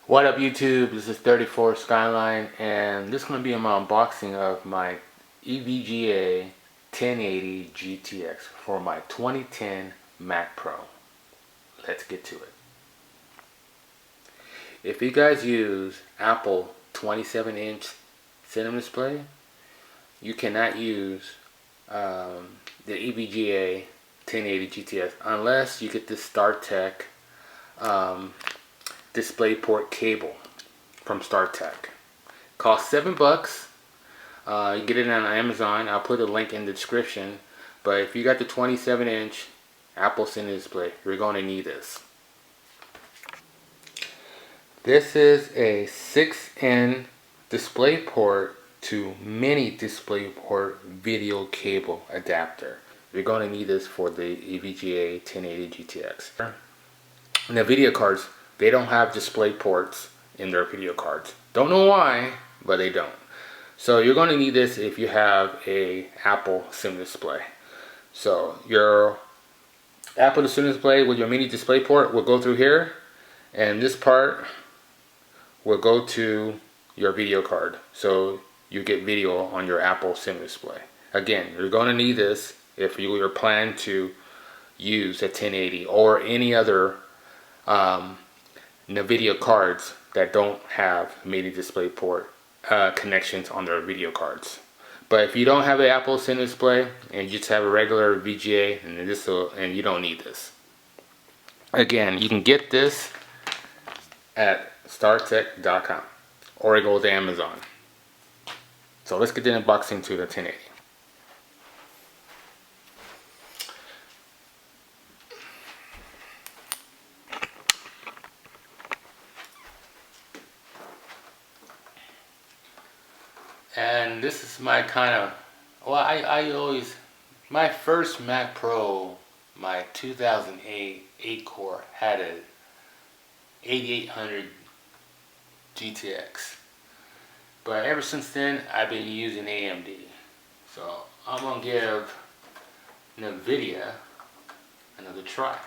What up YouTube, this is 34 Skyline and this is going to be my unboxing of my EVGA 1080 GTX for my 2010 Mac Pro. Let's get to it. If you guys use Apple 27-inch cinema display, you cannot use the EVGA 1080 GTX unless you get this StarTech DisplayPort cable from StarTech. Costs $7. You get it on Amazon. I'll put a link in the description. But if you got the 27-inch Apple Cinema display, you're going to need this. This is a 6N DisplayPort to mini DisplayPort video cable adapter. You're going to need this for the EVGA 1080 GTX. And the video cards, they don't have display ports in their video cards. Don't know why, but they don't. So you're going to need this if you have a Apple Cinema display. So your Apple Cinema display with your mini display port will go through here, and this part will go to your video card. So you get video on your Apple Cinema display. Again, you're going to need this if you plan to use a 1080 or any other video cards that don't have mini display port connections on their video cards. But if you don't have an Apple Cinema display and you just have a regular VGA, and you don't need this. Again, you can get this at startech.com or go to Amazon. So let's get the unboxing to the 1080. And this is my kind of, well, I always, my first Mac Pro, my 2008 8-core had a 8800 GTX. But ever since then, I've been using AMD. So I'm going to give NVIDIA another try.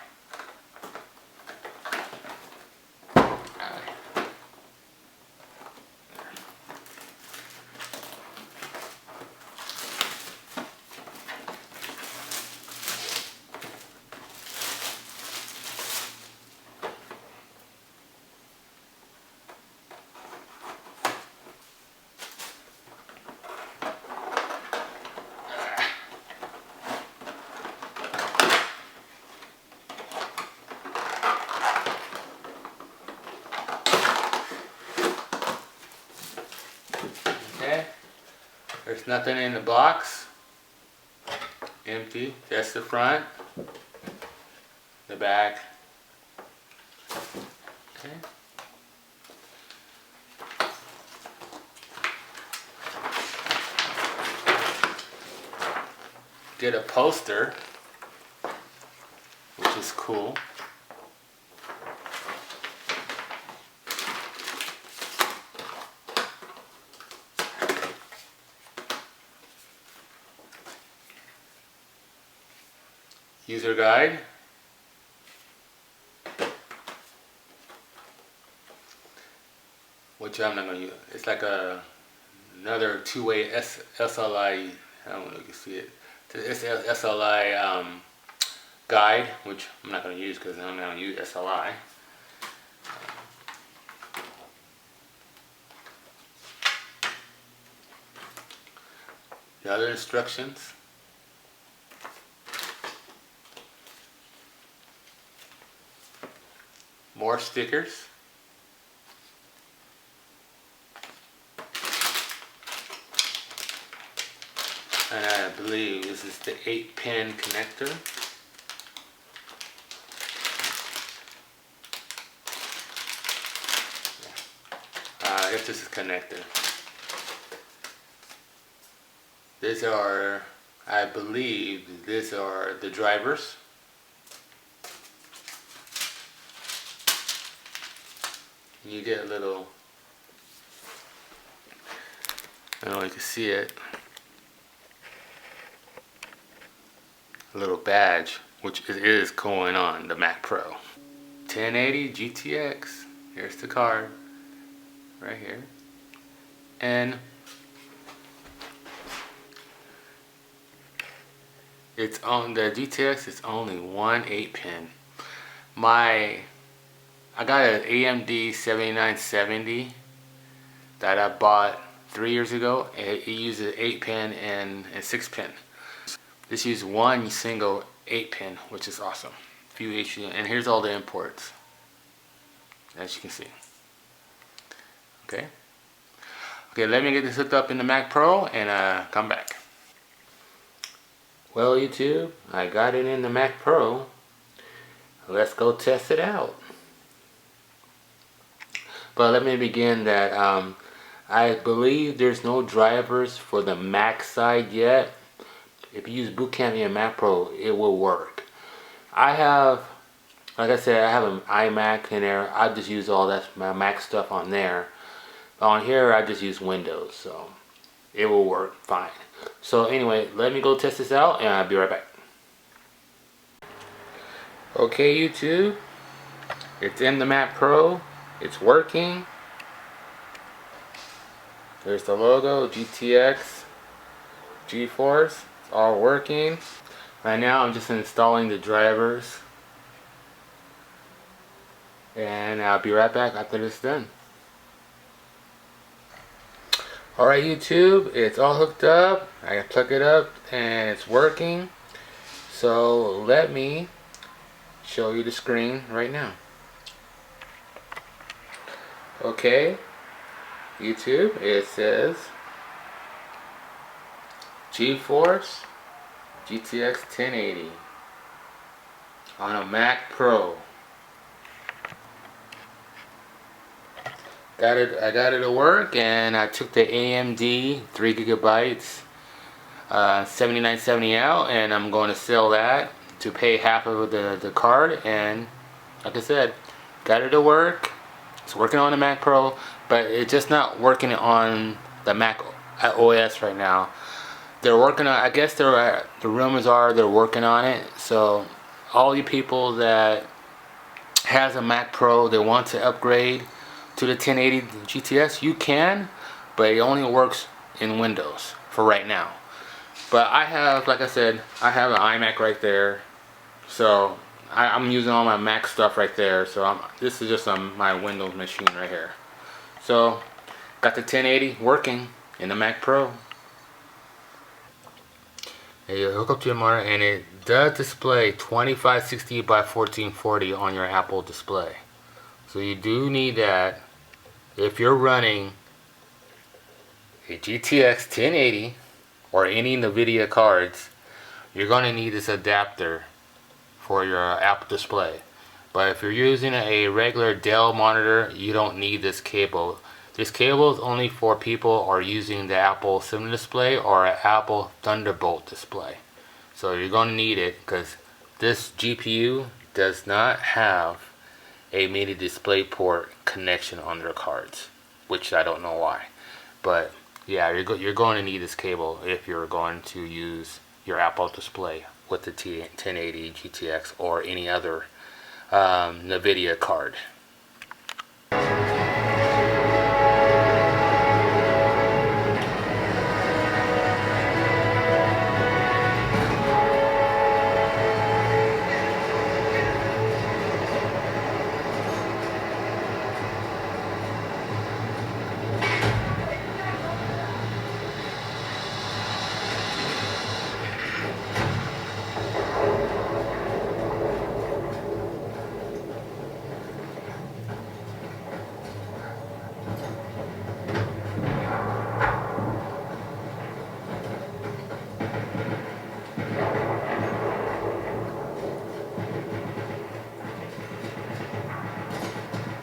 Okay, there's nothing in the box. Empty. That's the front. The back. Okay. Get a poster, which is cool. User guide. Which I'm not going to use. It's like another two-way SLI, I don't know if you can see it. It's SLI guide, which I'm not going to use because I'm not going to use SLI. The other instructions. More stickers. And I believe this is the 8-pin connector. If this is connector. These are, I believe, these are the drivers. You get a little, I don't know if you can see it, a little badge, which is going on the Mac Pro. 1080 GTX, here's the card. right here. And it's on the GTX. It's only one 8-pin. I got an AMD 7970 that I bought 3 years ago. It uses 8-pin and 6-pin. This uses one single 8-pin, which is awesome. Few HDMI, and here's all the imports, as you can see. Okay. Okay, let me get this hooked up in the Mac Pro and come back. Well, YouTube, I got it in the Mac Pro. Let's go test it out. But let me begin that I believe there's no drivers for the Mac side yet. If you use Boot Camp in Mac Pro, it will work. I have, like I said, I have an iMac in there. I just use all that my Mac stuff on there. On here, I just use Windows, so it will work fine. So anyway, let me go test this out, and I'll be right back. Okay, YouTube, it's in the Mac Pro. It's working. There's the logo, GTX, Geforce. It's all working. Right now, I'm just installing the drivers, and I'll be right back after this is done. Alright, YouTube, it's all hooked up. I can plug it up and it's working. So let me show you the screen right now. Okay, YouTube, it says Geforce GTX 1080 on a Mac Pro. I got it to work, and I took the AMD 3 gigabytes 7970 out, and I'm going to sell that to pay half of the card. And like I said, got it to work. It's working on the Mac Pro, but it's just not working on the Mac OS right now. They're working on, I guess the rumors are they're working on it. So all you people that has a Mac Pro, they want to upgrade to the 1080 GTX, you can, but it only works in Windows for right now. But I have, like I said, I have an iMac right there, so I'm using all my Mac stuff right there. So this is just my Windows machine right here. So got the 1080 working in the Mac Pro. And you hook up to your monitor, and it does display 2560 by 1440 on your Apple display. So you do need that if you're running a GTX 1080 or any NVIDIA cards. You're going to need this adapter for your Apple display. But if you're using a regular Dell monitor, you don't need this cable. This cable is only for people who are using the Apple Cinema display or an Apple Thunderbolt display. So you're going to need it because this GPU does not have a mini DisplayPort connection on their cards, which I don't know why. But yeah, you're going to need this cable if you're going to use your Apple display with the 1080 GTX or any other NVIDIA card.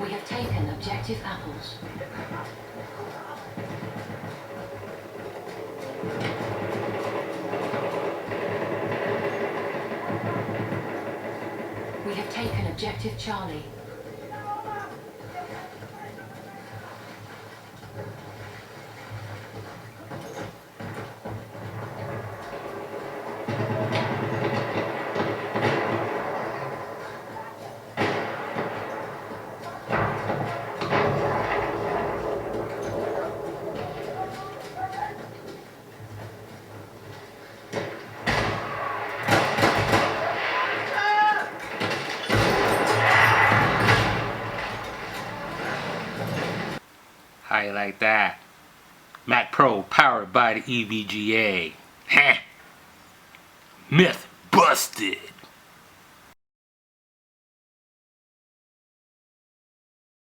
We have taken objective apples. We have taken objective Charlie. I like that. Mac Pro powered by the EVGA. Heh. Myth busted.